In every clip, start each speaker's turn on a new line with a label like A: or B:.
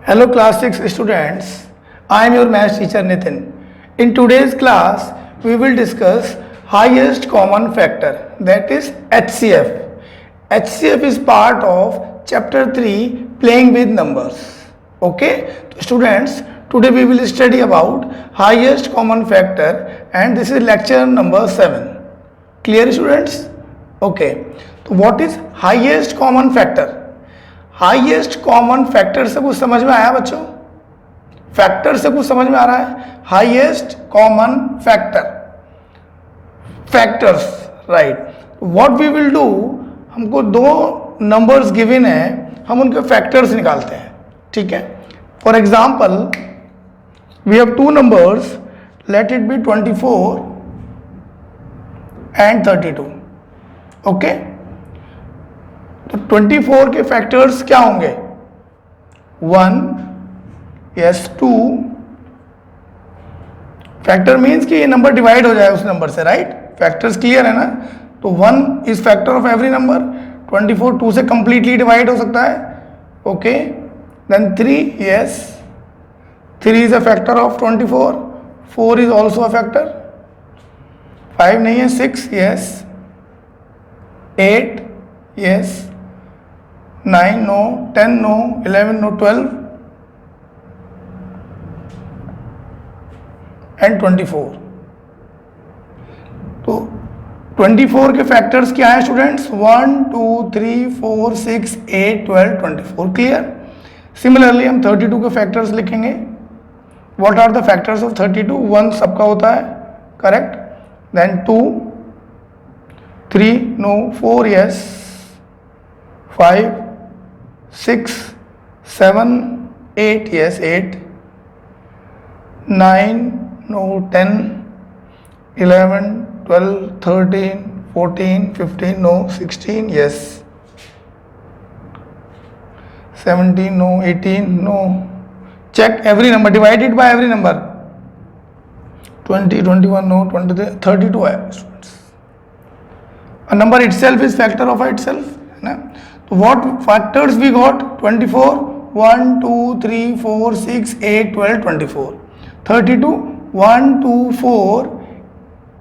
A: Hello class 6 students, I am your maths teacher Nitin. In today's class, we will discuss highest common factor, that is HCF. HCF is part of chapter 3 playing with numbers. Okay, so students, today we will study about highest common factor and this is lecture number 7. Clear students? Okay, so what is highest common factor? Highest common factor से कुछ समझ में आया बच्चों? Factor से कुछ समझ में आ रहा है? Highest common factor, factors, right. What we will do, हमको दो नंबर्स गिवन है, हम उनके फैक्टर्स निकालते हैं. ठीक है. For example we have two numbers, let it be 24 and 32. Okay, तो 24 के फैक्टर्स क्या होंगे? 1, यस 2. फैक्टर मीन्स कि ये नंबर डिवाइड हो जाए उस नंबर से, राइट. फैक्टर्स क्लियर है ना. तो 1 is factor of every number. 24 2 से कंप्लीटली डिवाइड हो सकता है. Okay, then 3, yes 3 is a factor of 24. 4 is also a factor. 5 नहीं है, 6, yes 8, yes 9 no, 10 no, 11 no, 12 and 24. तो 24 के फैक्टर्स क्या हैं स्टूडेंट्स? 1 2 3 4 6 8 12 24. क्लियर. सिमिलरली हम 32 के फैक्टर्स लिखेंगे. What are the factors of 32? 1 सबका होता है, correct. Then 2, 3 no, 4 yes, 5 6 7 8 yes 8, 9 no, 10 11 12 13 14 15 no, 16 yes, 17 no, 18 no. Check every number, divide it by every number. 20 21 no, 23 32 है students. A number itself is factor of itself, है ना. So what factors we got? 24, 1 2 3 4 6 8 12 24. 32, 1 2 4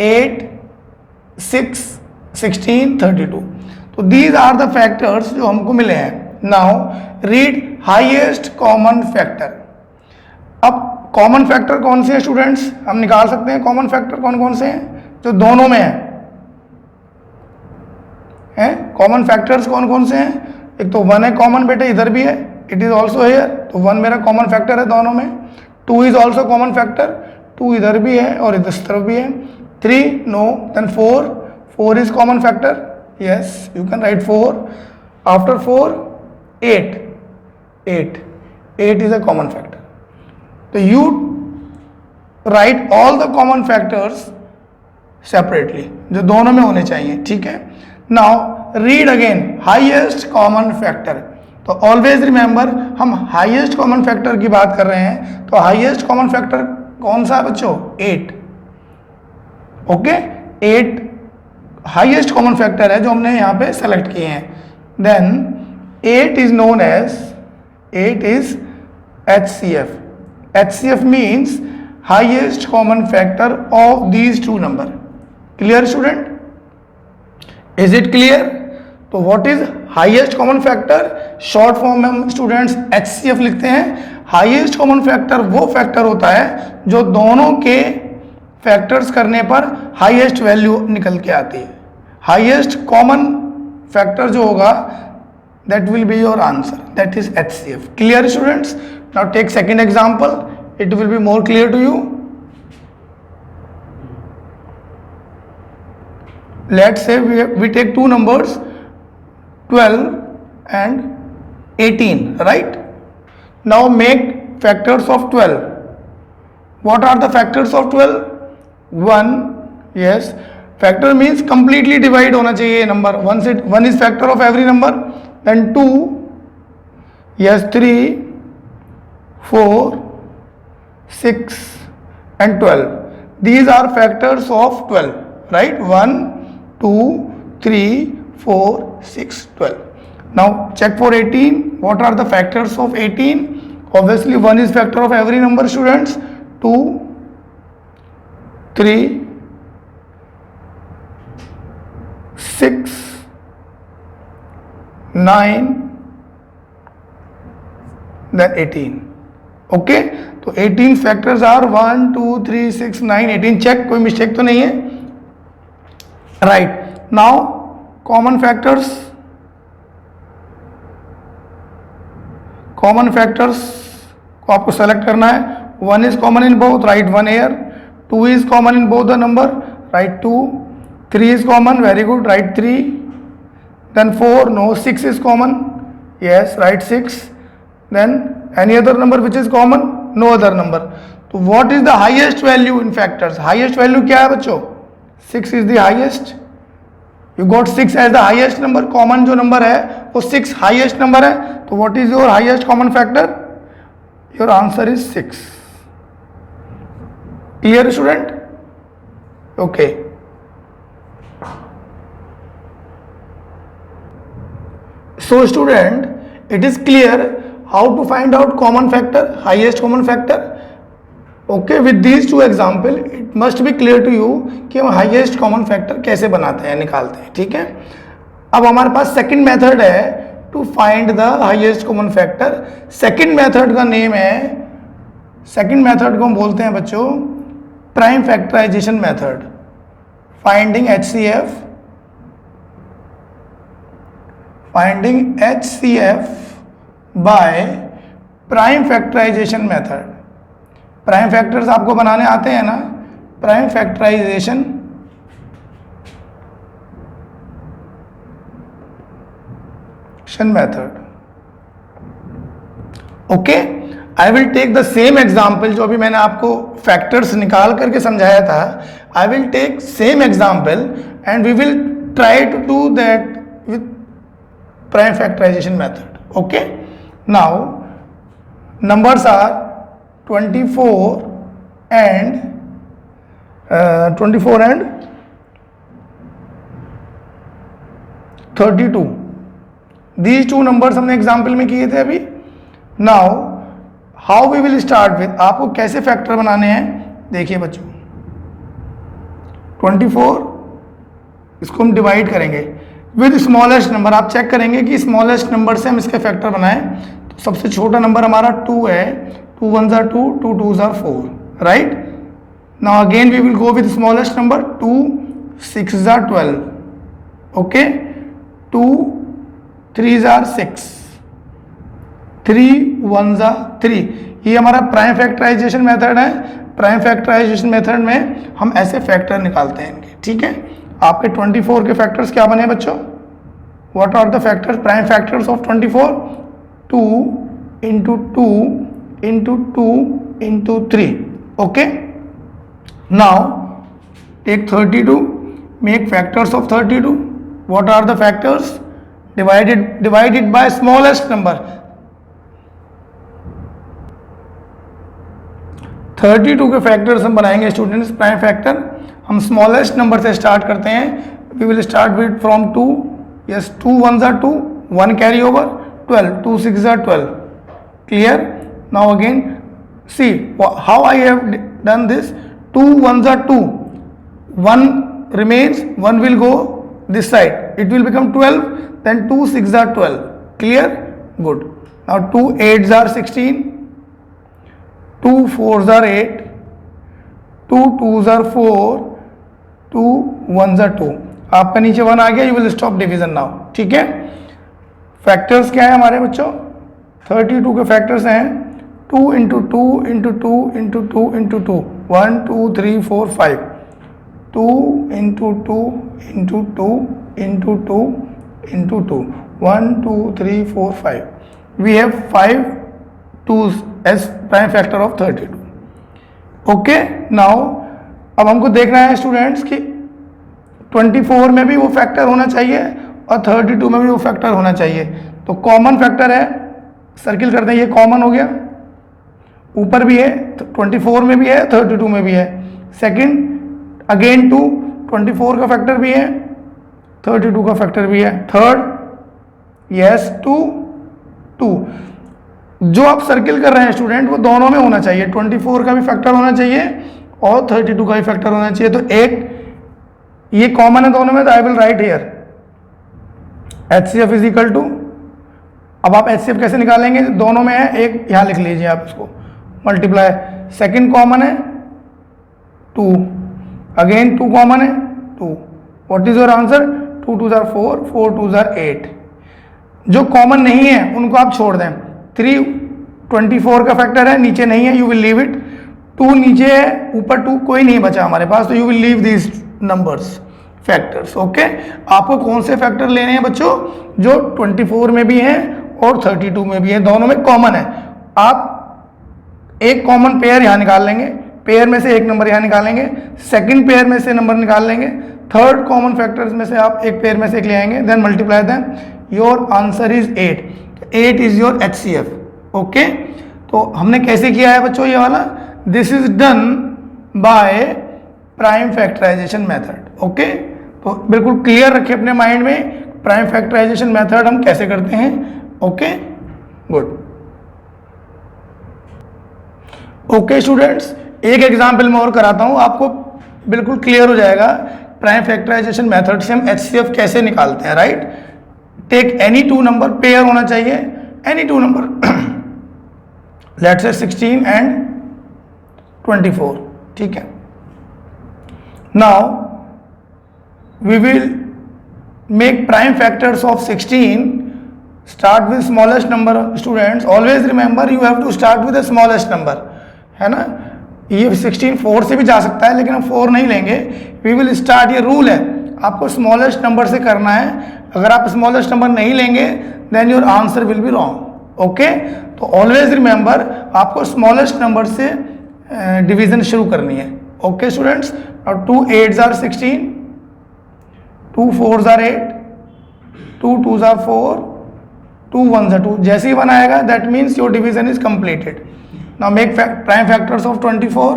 A: 8 6 16 32. तो these are the factors जो हमको मिले हैं. Now read highest common factor. अब common factor कौन से हैं स्टूडेंट्स? हम निकाल सकते हैं कॉमन फैक्टर कौन कौन से हैं जो दोनों में हैं. कॉमन फैक्टर्स कौन कौन से हैं? एक तो 1 है कॉमन, बेटे इधर भी है, इट इज ऑल्सो हेयर. तो 1 मेरा कॉमन फैक्टर है दोनों में. 2 इज ऑल्सो कॉमन फैक्टर, 2 इधर भी है और इधर तरफ भी है. 3 no, then 4 is common factor, yes you can write 4. After 4 8 is a common factor. तो you write all the common factors separately जो दोनों में होने चाहिए. ठीक है. Now read again highest common factor. तो ऑलवेज रिमेंबर हम हाईएस्ट कॉमन फैक्टर की बात कर रहे हैं. तो हाईएस्ट कॉमन फैक्टर कौन सा है बच्चों? 8. ओके, 8 हाईएस्ट कॉमन फैक्टर है जो हमने यहाँ पे सेलेक्ट किए हैं. Then 8 is known as 8 is HCF. HCF means highest common factor of these two number. Clear student? Is it clear? तो what is highest common factor? Short form में हम स्टूडेंट्स HCF लिखते हैं. हाईएस्ट कॉमन फैक्टर वो factor होता है जो दोनों के फैक्टर्स करने पर हाईएस्ट वैल्यू निकल के आती है. हाईएस्ट कॉमन फैक्टर जो होगा that will be your answer, that is HCF. Clear students? Now take second example, it will be more clear to you. Let's say we take two numbers 12 and 18, right? Now make factors of 12. What are the factors of 12? 1, yes, factor means completely divide होना चाहिए number. 1 is factor of every number. Then 2, yes 3 4 6 and 12. These are factors of 12, right? 1 2 3 4 6 12. Now check for 18. What are the factors of 18? Obviously 1 is factor of every number students. 2, 3, 6, 9, then 18. Okay, तो 18 factors are 1, 2, 3, 6, 9, 18. Check, कोई mistake तो नहीं है? Right. Now common factors. Common factors को आपको select करना है. 1 is common in both, right 1 here. 2 is common in both the number, right 2. 3 is common, very good, write 3. Then 4, no. 6 is common, yes, write 6. Then any other number which is common? No other number. So what is the highest value in factors? Highest value क्या है बच्चों? 6 is the highest. You got 6 as the highest number. Common जो number है वो 6 highest number है. तो what is your highest common factor? Your answer is 6. Clear student? Okay. So student, it is clear how to find out common factor, highest common factor. Okay, with these two example, it must be clear to you कि हम highest common factor कैसे बनाते हैं, निकालते हैं. ठीक है. अब हमारे पास second method है to find the highest common factor. Second method का name है, second method को हम बोलते हैं बच्चों prime factorization method. Finding HCF. Finding HCF by prime factorization method. Prime factors आपको बनाने आते हैं ना? Prime factorisation method. Okay, I will take the same example जो अभी मैंने आपको फैक्टर्स निकाल करके समझाया था. I will take same example and we will try to do that with prime factorization method. Okay, now numbers are 24 and 32. These two numbers हमने example में किए थे अभी. Now how we will start with, आपको कैसे factor बनाने हैं देखिए बच्चों. 24 इसको हम डिवाइड करेंगे विद स्मॉलेस्ट नंबर. आप चेक करेंगे कि स्मॉलेस्ट नंबर से हम इसके फैक्टर बनाएं. तो सबसे छोटा नंबर हमारा 2 है. 2 1s are 2, 2 2s are 4, right. Now again we will go with smallest number. 2 6s are 12. Okay, 2 3s are 6, 3 1s are 3. ये हमारा प्राइम फैक्टराइजेशन मेथड है. प्राइम फैक्टराइजेशन मेथड में हम ऐसे फैक्टर निकालते हैं इनके. ठीक है. आपके 24 के फैक्टर्स क्या बने बच्चों? What are the factors, prime factors of 24? 2 into 2 into 2 into 3. Okay, now take 32, make factors of 32. What are the factors? Divided by smallest number. 32 के फैक्टर्स हम बनाएंगे स्टूडेंट्स. प्राइम फैक्टर हम स्मॉलेस्ट नंबर से start करते हैं. We will start with from 2. Yes, 2 1s are 2, 1 carry over, 12, 2 6s are 12. Clear. Now again see how I have done this. 2 1s are 2, 1 remains, 1 will go this side, it will become 12, then 2 6s are 12. Clear? Good. Now 2 8s are 16, 2 4s are 8, 2 2s are 4, 2 1s are 2. आपका नीचे 1 आ गया. You will stop division now. ठीक है. Factors क्या है हमारे बच्चों? 32 के फैक्टर्स हैं 2 into 2 into 2 into 2 into 2, 1 2 3 4 5. 2 into 2 into 2 into 2 into 2, 1 2 3 4 5. We have 5 2s as prime factor of 32. Okay. Now अब हमको देखना है स्टूडेंट्स कि 24 में भी वो फैक्टर होना चाहिए और 32 में भी वो फैक्टर होना चाहिए. तो कॉमन फैक्टर है, सर्किल करते हैं. ये कॉमन हो गया, ऊपर भी है, 24 में भी है, 32 में भी है. सेकंड अगेन 2, 24 का फैक्टर भी है, 32 का फैक्टर भी है. Third yes 2 2. जो आप सर्किल कर रहे हैं स्टूडेंट वो दोनों में होना चाहिए, 24 का भी फैक्टर होना चाहिए और 32 का भी फैक्टर होना चाहिए। तो एक ये कॉमन है दोनों में, तो I will write here HCF is equal to, अब आप HCF कैसे निकालेंगे, दोनों में है, एक यहाँ लिख लीजिए आप इसको, मल्टीप्लाई, सेकंड कॉमन है 2, अगेन 2 कॉमन है 2, what is your answer, 2 2 jar 4, 4 2 jar 8। जो कॉमन नहीं है उनको आप छोड़ दें, 3 24 का फैक्टर है, नीचे नहीं है, यू विल लीव इट, 2 नीचे है, ऊपर 2 कोई नहीं बचा हमारे पास, तो you will leave this numbers factors. Okay, आपको कौन से फैक्टर लेने हैं बच्चों, जो 24 में भी हैं और 32 में भी है, दोनों में कॉमन है। आप एक कॉमन पेयर यहाँ निकाल लेंगे, पेयर में से एक नंबर यहाँ निकालेंगे, सेकंड पेयर में से नंबर निकाल लेंगे, थर्ड कॉमन फैक्टर्स में से आप एक पेयर में से एक ले आएंगे, then multiply them, your answer is 8। 8 is your HCF। Okay, तो हमने कैसे किया है बच्चों ये वाला, this is done by prime factorisation method. Okay, तो बिल्कुल क्लियर रखिए अपने माइंड में प्राइम फैक्टराइजेशन मेथड हम कैसे करते हैं। Okay, good. ओके स्टूडेंट्स, एक एग्जाम्पल मैं और कराता हूं, आपको बिल्कुल क्लियर हो जाएगा प्राइम फैक्टराइजेशन मेथड से हम HCF कैसे निकालते हैं। Right, take any 2 number, pair होना चाहिए, any 2 number, let's say 16 and 24। ठीक है, now we will make prime factors of 16, start with smallest number। students always remember you have to start with the smallest number, है ना, ये 16 4 से भी जा सकता है लेकिन हम 4 नहीं लेंगे, we will start, ये रूल है, आपको स्मॉलेस्ट नंबर से करना है, अगर आप स्मॉलेस्ट नंबर नहीं लेंगे then your answer will be wrong। Okay, तो always remember आपको स्मॉलेस्ट नंबर से डिवीजन शुरू करनी है। ओके स्टूडेंट्स, और 2 8s are 16, 2 4s are 8, 2 2s are 4, 2 1s are 2, जैसे ही 1 आएगा that means your division is completed। now make prime factors of 24,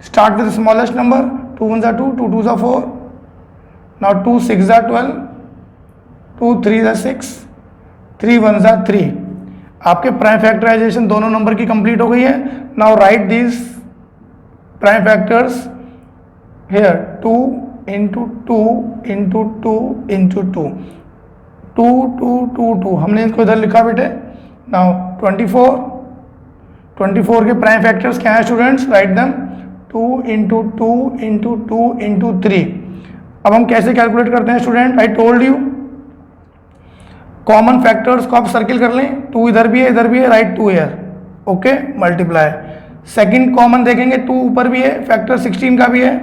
A: start with the smallest number, 2 1s are 2, 2 2s are 4, now 2 6s are 12, 2 3s are 6, 3 1s are 3। आपके prime factorisation दोनों number की complete हो गई है। Now right these prime factors here, 2 into 2 into 2 into 2, 2 2 2 2, हमने इसको इधर लिखा बेटे। नाउ 24 के प्राइम फैक्टर्स क्या है students, write them, 2 into 2 into 2 into 3। अब हम कैसे कैलकुलेट करते हैं student, I told you, common factors को आप सर्किल कर लें, 2 इधर भी है इधर भी है, right 2 here. Okay, multiply, second common देखेंगे, 2 ऊपर भी है, फैक्टर 16 का भी है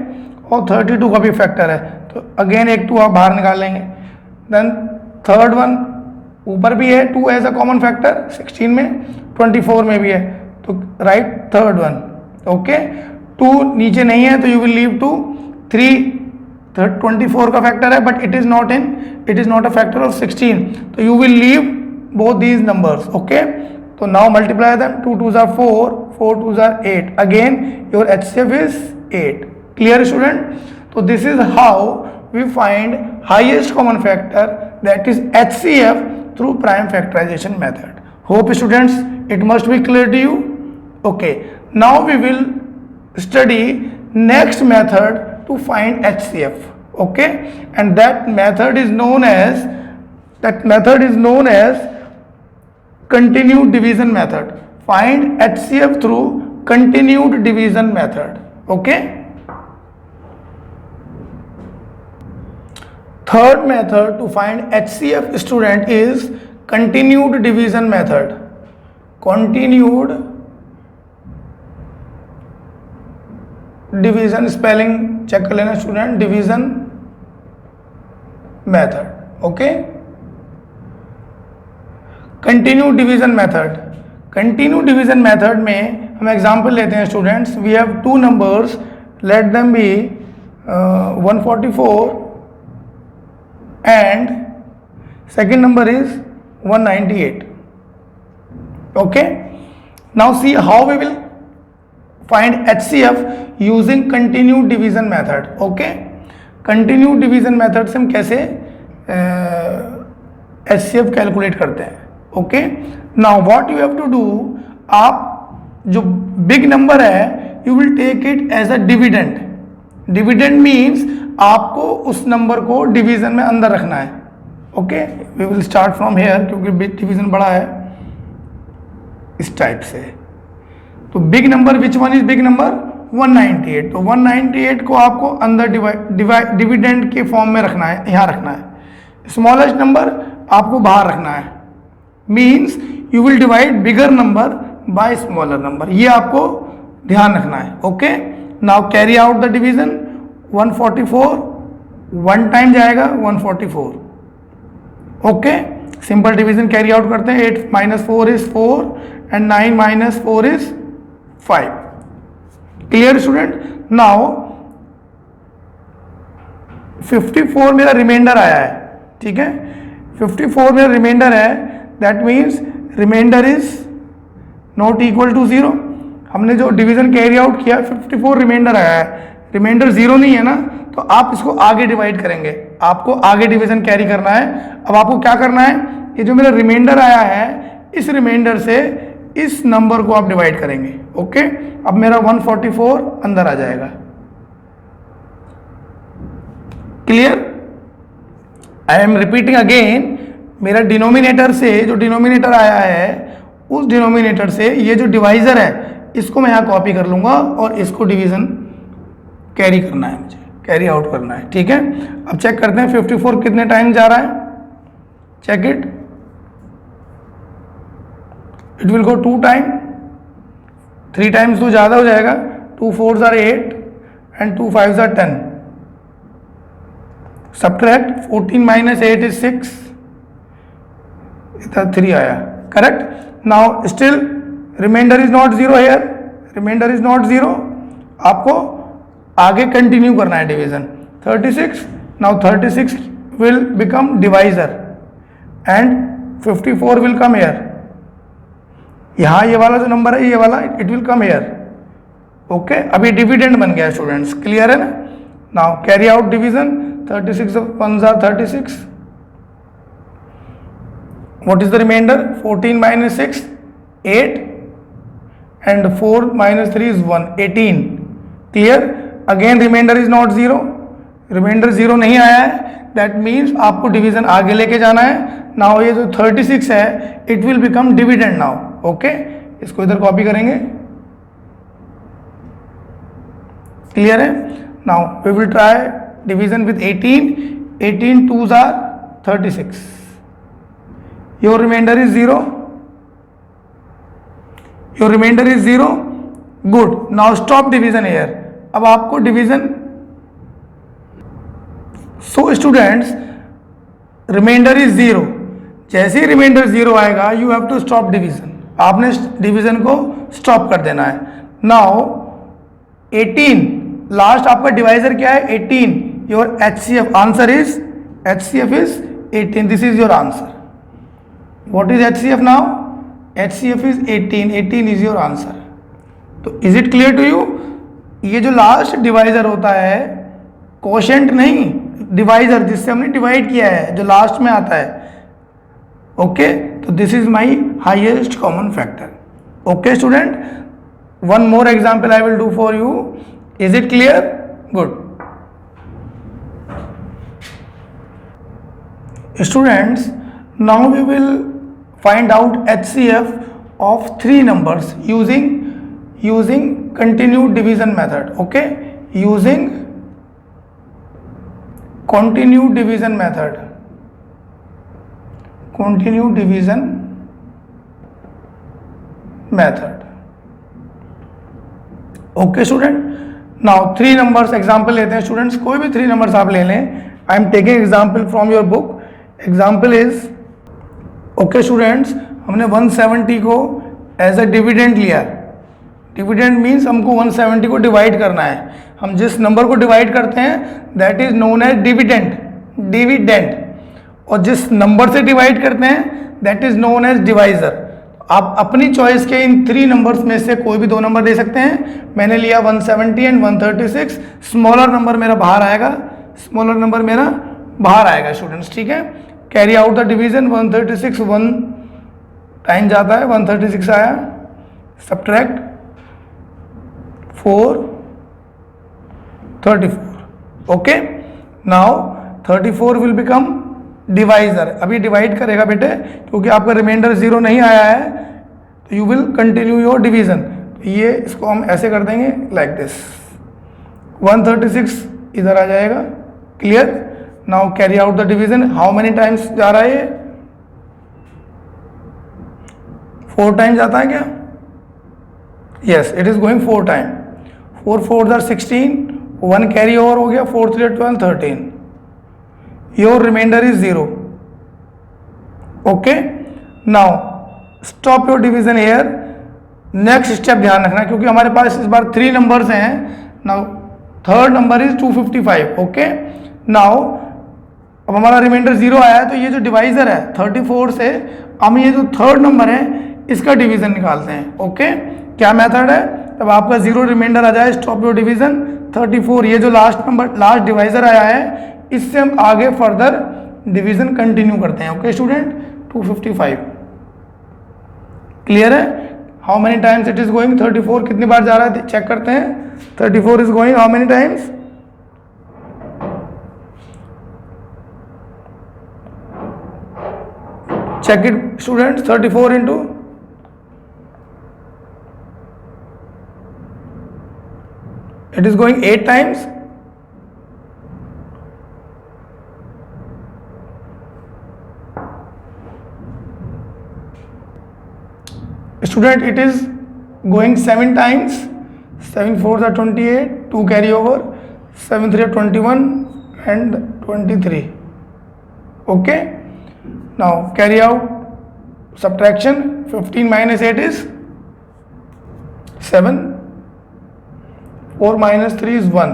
A: और 32 का भी फैक्टर है, तो अगेन एक 2 आप बाहर निकाल लेंगे। देन थर्ड वन ऊपर भी है 2 एज अ कॉमन फैक्टर 16 में, 24 में भी है, तो राइट थर्ड वन। ओके, 2 नीचे नहीं है तो यू विल लीव 2, 3 24 का फैक्टर है but it is not a factor of 16, तो you will leave both these numbers. Okay, तो now multiply them, 2 2s are 4, 4 2s are 8, again your HCF is 8। clear student, so this is how we find highest common factor, that is HCF, through prime factorization method। hope students it must be clear to you। okay, now we will study next method to find HCF। okay, and that method is known as continued division method। find HCF through continued division method। okay, third method to find HCF student is continued division method। continued division spelling check कर लेना student, division method। Okay, continued division method, continued division method में हम example लेते हैं students, we have 2 numbers, let them be 144 and second number is 198। okay, now see how we will find HCF using continued division method। okay, continued division method से हम कैसे HCF calculate करते हैं। Okay, now what you have to do, आप जो big number है you will take it as a dividend. Dividend means आपको उस नंबर को डिवीजन में अंदर रखना है. Okay, we will start from here क्योंकि डिवीजन बड़ा है, इस टाइप से. तो big number, which one is big number? 198. तो 198 को आपको अंदर डिविडेंड के फॉर्म में रखना है, यहाँ रखना है. स्मॉलेस्ट नंबर आपको बाहर रखना है. Means you will divide bigger number by smaller number, ये आपको ध्यान रखना है. Okay, now carry out the division. 144 one time जाएगा 144. Okay, simple division carry out करते हैं. 8 - 4 is 4 and 9 - 4 is 5. Clear student? Now 54 मेरा रिमाइंडर आया है. ठीक है, 54 मेरा रिमाइंडर है. That means reminder is not equal to 0. हमने जो डिवीजन कैरी आउट किया 54 रिमाइंडर आया है, रिमाइंडर 0 नहीं है ना, तो आप इसको आगे डिवाइड करेंगे. आपको आगे डिवीजन कैरी करना है. अब आपको क्या करना है, ये जो मेरा रिमाइंडर आया है इस रिमाइंडर से इस नंबर को आप डिवाइड करेंगे. ओके, अब मेरा 144 अंदर आ जाएगा. Clear? I am repeating again. मेरा डिनोमिनेटर से जो डिनोमिनेटर आया है उस डिनोमिनेटर से ये जो डिवाइजर है इसको मैं यहाँ कॉपी कर लूँगा और इसको डिवीजन कैरी करना है, मुझे कैरी आउट करना है. ठीक है, अब चेक करते हैं 54 कितने टाइम जा रहा है. Check it. It will go 2 time. 3 times तो ज़्यादा हो जाएगा. 2 4s are 8 and 2 5s are 10. Subtract 14 - 8 is 6. इधर 3 आया. Correct. Now still reminder is not 0 here. Reminder is not 0. आपको आगे कंटिन्यू करना है division. 36. Now 36 will become divisor and 54 will come here. यहाँ ये वाला जो नंबर है ये वाला it will come hair. Okay, अभी डिविडेंड बन गया स्टूडेंट्स. क्लियर है ना? Now carry out division. 36 1s are 36. What is the remainder? 14 - 6 8 and 4 - 3 is 1 18. Clear? Again remainder is not 0. Remainder 0 नहीं आया है. That means आपको डिवीजन आगे लेके जाना है. Now ये जो 36 है it will become dividend now. Okay? इसको इधर कॉपी करेंगे. Clear है? Now we will try division with 18. 18 2s are 36. Your remainder is 0. Your remainder is 0. Good. Now stop division here. अब आपको division. So students, remainder is 0. जैसे ही reminder 0 आएगा you have to stop division. आपने division को stop कर देना है. Now 18 last आपका डिवाइजर क्या है? 18. Your HCF answer is HCF is 18. This is your answer. What is HCF now? HCF is 18. 18 is your answer. तो is it clear to you? ये जो लास्ट डिवाइजर होता है, कोशेंट नहीं, डिवाइजर जिससे हमने डिवाइड किया है, जो लास्ट में आता है. ओके, तो this is my highest common factor. Okay student, one more example I will do for you. Is it clear? Good. Students, now we will find out HCF of 3 numbers using continued division method. Okay, using continued division method. Continued division method. Okay student, now 3 numbers example लेते हैं students. कोई भी 3 numbers आप ले लें. I am taking example from your book. Example is. Okay students, हमने 170 को as a dividend लिया. डिविडेंड मीन्स हमको 170 को डिवाइड करना है. हम जिस नंबर को डिवाइड करते हैं that is known as dividend. Dividend. और जिस नंबर से डिवाइड करते हैं that is known as divisor. आप अपनी चॉइस के इन 3 नंबर्स में से कोई भी 2 नंबर दे सकते हैं. मैंने लिया 170 एंड 136. स्मॉलर नंबर मेरा बाहर आएगा. स्मॉलर नंबर मेरा बाहर आएगा स्टूडेंट्स. ठीक है, carry out the division. 136 time जाता है, 136 आया, subtract 4 34. Okay, now 34 will become divisor. अभी डिवाइड करेगा बेटे, क्योंकि आपका रिमाइंडर 0 नहीं आया है, तो you will continue your division. ये इसको हम ऐसे कर देंगे लाइक दिस. 136 इधर आ जाएगा. Clear? Now carry out the division. How many times जा रहा है ये? 4 टाइम जाता है क्या? Yes, it is going 4 time. 4 4 are 16, 1 carry over हो गया, 4 3 12 13. Your reminder is 0. Okay, now stop your division here. Next step ध्यान रखना, क्योंकि हमारे पास इस बार 3 नंबर्स हैं. Now third number is 255. Okay, now अब हमारा रिमाइंडर 0 आया है, तो ये जो डिवाइजर है 34 से हम ये जो थर्ड नंबर है इसका डिवीजन निकालते हैं. ओके, क्या मेथड है? तब आपका 0 रिमाइंडर आ जाए, स्टॉप योर डिवीजन. 34 ये जो लास्ट नंबर लास्ट डिवाइजर आया है, इससे हम आगे फर्दर डिवीजन कंटिन्यू करते हैं. Okay student, 255. क्लियर है? How many times it is going? 34 कितनी बार जा रहा है चेक करते हैं. 34 is going how many times? check it students. 34 into it is going 8 times. Student, it is going 7 times. 7 4s are 28, 2 carry over, 7 3 are 21 and 23. Okay, now carry out subtraction. 15 minus 8 is 7. 4 minus 3 is 1.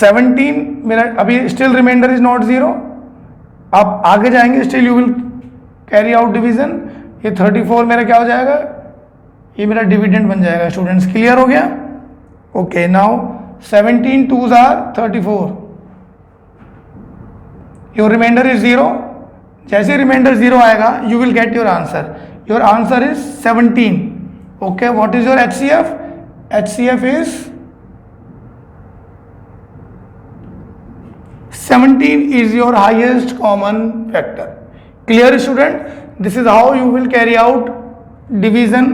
A: 17 मेरा अभी still reminder is not 0. आप आगे जाएंगे, still you will carry out division. ये 34 मेरा क्या हो जाएगा? ये मेरा डिविडेंड बन जाएगा. स्टूडेंट्स क्लियर हो गया? Okay, now 17 2s are 34. Your reminder is 0. जैसे रिमाइंडर 0 आएगा you will get your answer. Your answer is 17. Okay, what is your HCF? HCF is 17 is your highest common factor. Clear student? This is how you will carry out division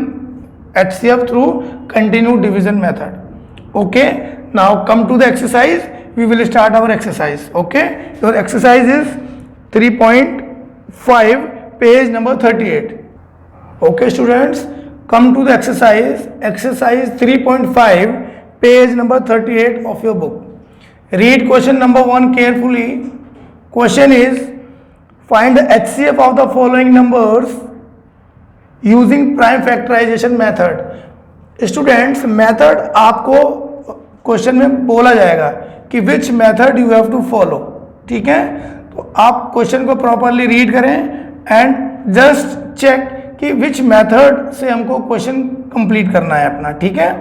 A: HCF through continued division method. Okay, now come to the exercise. We will start our exercise. Okay, your exercise is 3.5 page number 38. Okay students, come to the exercise 3.5 page number 38 of your book. Read question number 1 carefully. Question is, find the HCF of the following numbers using prime factorization method. Students, method आपको question में बोला जाएगा कि which method you have to follow. ठीक है, तो आप question को प्रॉपरली रीड करें एंड जस्ट चेक कि विच मेथड से हमको क्वेश्चन कंप्लीट करना है अपना. ठीक है,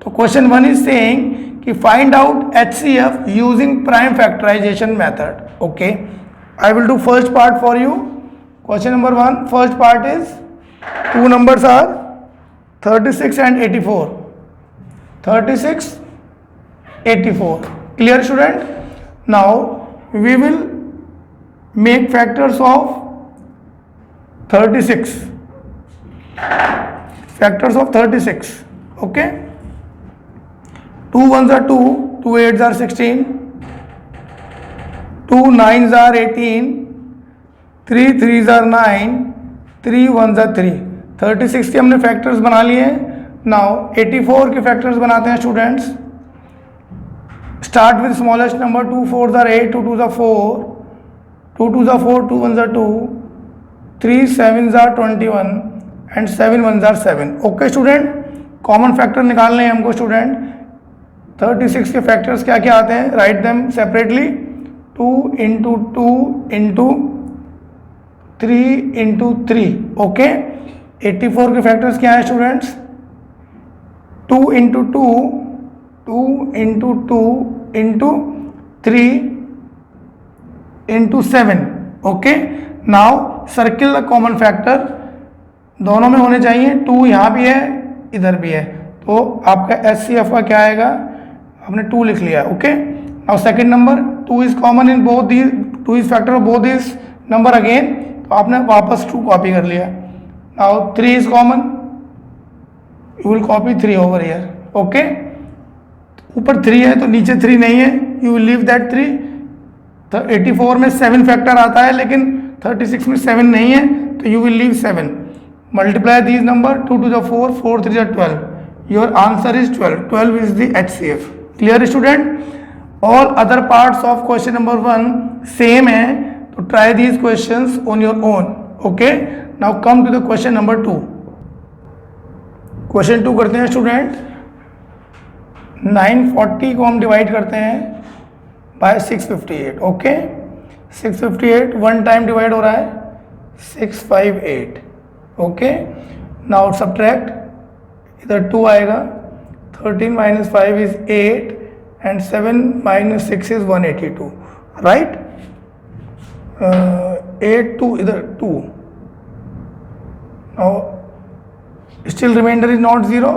A: तो क्वेश्चन 1 इज सेइंग कि find out HCF using prime factorisation method. Okay, I will do first part for you. Question number 1, first part is 2 numbers are 36 and 84. 36 84. Clear student? Now we will make factors of 36. Factors of 36. Okay, 2 1s are 2, 2 8s are 16, 2 9s are 18, 3 3s are 9, 3 1s are 3. 36 के हमने factors बना लिए. Now 84 के factors बनाते हैं students. Start with smallest number. 2 4s are 8, 2 2s are 4, 2 2s are 4, 2 1s are 2, 3 7s are 21 and 7 1s are 7. Okay student, common factor निकालने हैं हमको स्टूडेंट. 36 के फैक्टर्स क्या क्या आते हैं? Write them separately. 2 into 2 into 3 into 3. Okay, 84 के factors क्या हैं students? 2 into 2, 2 into 2 into 3 into 7. Okay, now circle the common factor. दोनों में होने चाहिए, 2 यहाँ भी है इधर भी है, तो आपका HCF का क्या आएगा, आपने 2 लिख लिया। Okay, now second number 2 is common in both the, 2 is factor of both this number again, तो आपने वापस 2 कॉपी कर लिया। Now 3 is common, you will copy 3 over here. Okay, ऊपर 3 है तो नीचे 3 नहीं है, यू विल लीव दैट 3। तो 84 में 7 फैक्टर आता है लेकिन 36 में 7 नहीं है, तो you will leave 7। Multiply these number, 2 to the 4, 4 3 are 12, your answer is 12, 12 is the HCF। Clear student? All other parts of question number 1 same है, तो try these questions on your own. Okay, now come to the question number 2। Question 2 करते हैं student. 940 को हम divide करते हैं bye 658। Okay, 658 1 time divide हो रहा है 658। ओके, नाउ सब्ट्रैक्ट, इधर 2 आएगा, 13 minus 5 is 8 and 7 minus 6 is 182, right? 8 2 इधर 2, now still remainder is not 0,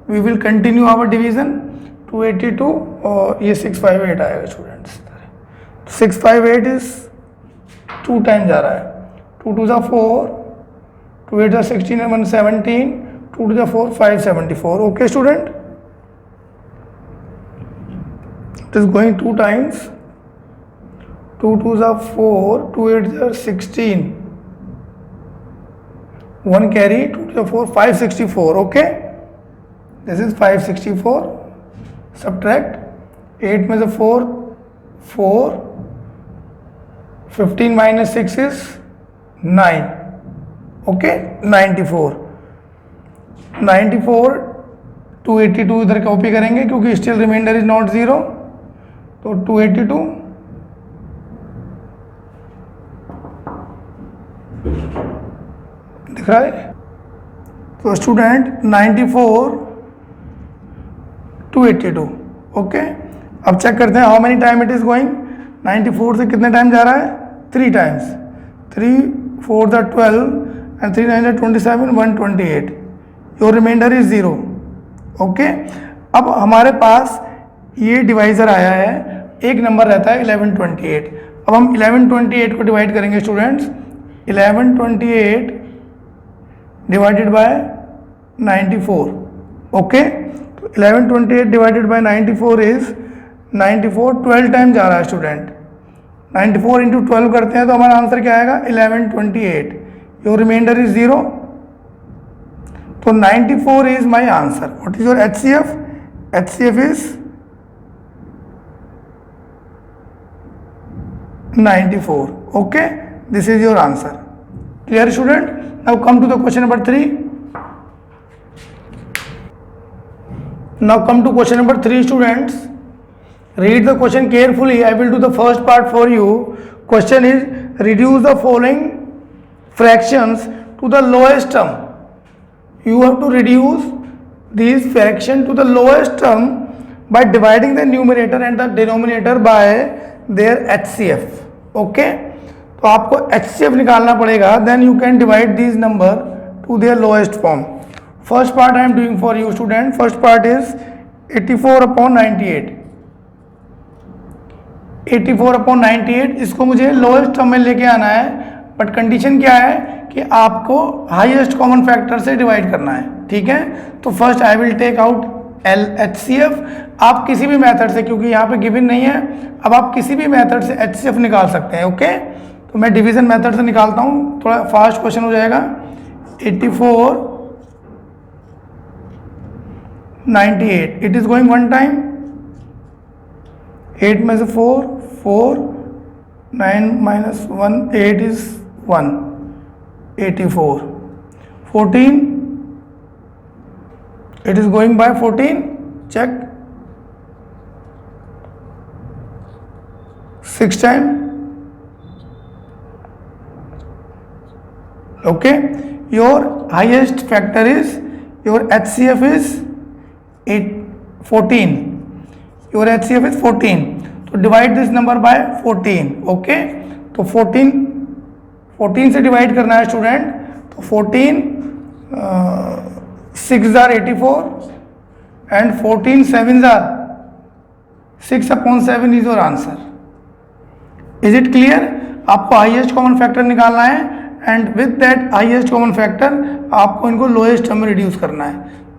A: we will continue our division, 282 और ये 658 आएगा स्टूडेंट्स। 658 इज 2 टाइम जा रहा है, 2 2 जा 4, 2 8 जा 16 and 1 17, 2 2 जा 4 574। Okay student, it is going 2 times, 2 2 जा 4, 2 8 जा 16, 1 carry, 2 2 जा 4 564। ओके, this is 564, subtract 8 में से 4 4, 15 minus 6 is 9। ओके, 94 282 इधर कॉपी करेंगे क्योंकि स्टिल रिमाइंडर इज नॉट 0, तो 282 दिख रहा है। तो स्टूडेंट 94 282। ओके, अब चेक करते हैं how many time it is going. 94 से कितने टाइम जा रहा है, 3 times, 3 4 the 12 and 3 9 27, 128, your reminder is 0। Okay, अब हमारे पास ये डिवाइजर आया है, एक नंबर रहता है 1128। अब हम 1128 को डिवाइड करेंगे स्टूडेंट्स, 1128 डिवाइडेड बाय 94। ओके, तो 1128 डिवाइडेड बाय 94 इज 94, 12 टाइम जा रहा है स्टूडेंट, 94 इंटू 12 करते हैं तो हमारा आंसर क्या आएगा, 1128, योर रिमाइंडर इज 0, तो 94 is my answer. What is your HCF? HCF is 94। Okay, this is your answer. Clear student? Now come to the question number 3। Now come to question number 3 students. Read the question carefully. I will do the first part for you. Question is, reduce the following fractions to the lowest term. You have to reduce these fractions to the lowest term by dividing the numerator and the denominator by their HCF. Okay? तो आपको HCF निकालना पड़ेगा, then you can divide these number to their lowest form. First part I am doing for you student. First part is 84 upon 98. 84 upon 98, इसको मुझे lowest term में लेके आना है, बट कंडीशन क्या है कि आपको हाईएस्ट कॉमन फैक्टर से डिवाइड करना है। ठीक है, तो first I will take out HCF। आप किसी भी मेथड से, क्योंकि यहाँ पे गिवन नहीं है, अब आप किसी भी मेथड से HCF निकाल सकते हैं। ओके, तो मैं डिवीजन मेथड से निकालता हूँ, थोड़ा फास्ट क्वेश्चन हो जाएगा। 84 98, इट इज गोइंग 1 टाइम, 8 में से 4 4, 9 minus 1 8 is 1, 84, 14, it is going by 14, check, 6 time। Okay, your highest factor is, your HCF is 14, your HCF is 14, तो divide this number by 14। Okay, तो 14 से डिवाइड करना है student, तो 14 6 are 84 and 14 7s are 6/7 is your answer. Is it clear? आपको highest common factor निकालना है and with that highest common factor आपको इनको लोएस्ट टर्म में रिड्यूस करना है.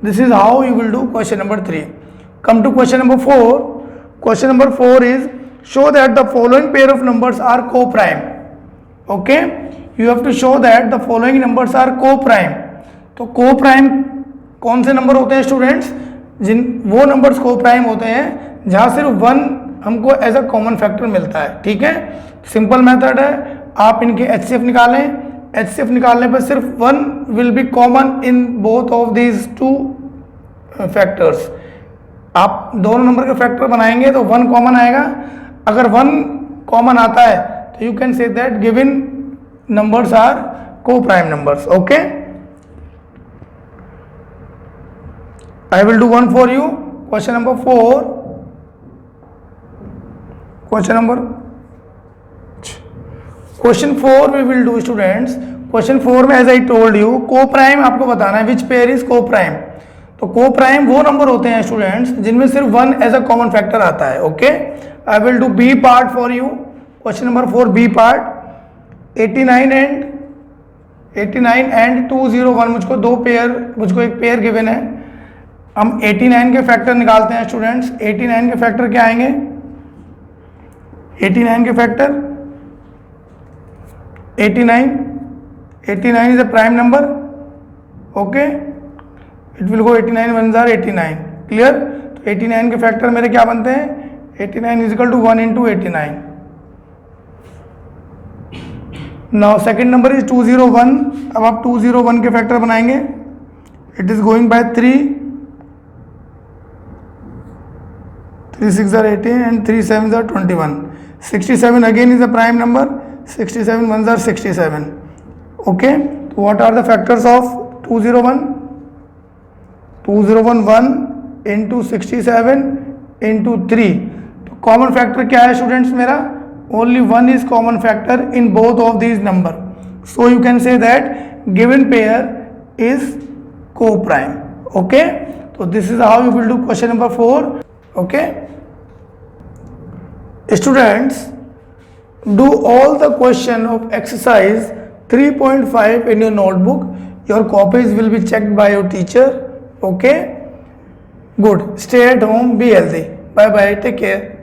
A: This is how you will do question number 3. Come to question number 4. Question number 4 is show that the following pair of numbers are coprime. Okay, you have to show that the following numbers are coprime. तो को prime कौन से number होते हैं students? वो numbers को prime होते हैं जहां सिर्फ 1 हमको एज अ कॉमन फैक्टर मिलता है. ठीक है, सिंपल मेथड है. आप इनके HCF निकालें. HCF निकालने पर सिर्फ 1 will be common in both of these 2 factors. आप दोनों नंबर के फैक्टर बनाएंगे तो 1 कॉमन आएगा. अगर 1 कॉमन आता है तो you can say that given numbers are coprime numbers. Okay, I will do one for you. Question number 4. Question 4 we will do students. Question 4 में as I told you को prime आपको बताना है which pair is को prime. तो को prime वो number होते हैं स्टूडेंट्स जिनमें सिर्फ 1 एज अ कॉमन फैक्टर आता है. Okay, I will do B part for you. Question number 4 B part. 89 and 201 मुझको एक पेयर गिवन है. हम 89 के फैक्टर निकालते हैं स्टूडेंट्स. 89 के फैक्टर क्या आएंगे? 89 के factor 89 is a prime number. Okay, it will go 89 1s are 89. Clear? तो 89 के फैक्टर मेरे क्या बनते हैं? 89 is equal to 1 into 89. Now second number is 201. अब आप 201 के फैक्टर बनाएंगे. It is going by 3 6 are 18 and 3 7s are 21. 67 again is a prime number. 67 1s are 67. Okay, so what are the factors of 201? 201 1 into 67 into 3. तो common factor क्या है students मेरा? Only 1 is common factor in both of these number. So you can say that given pair is co-prime. Okay, so this is how you will do question number 4. Okay, students, do all the question of exercise 3.5 in your notebook. Your copies will be checked by your teacher. Okay, good. Stay at home, be healthy. Bye bye, take care.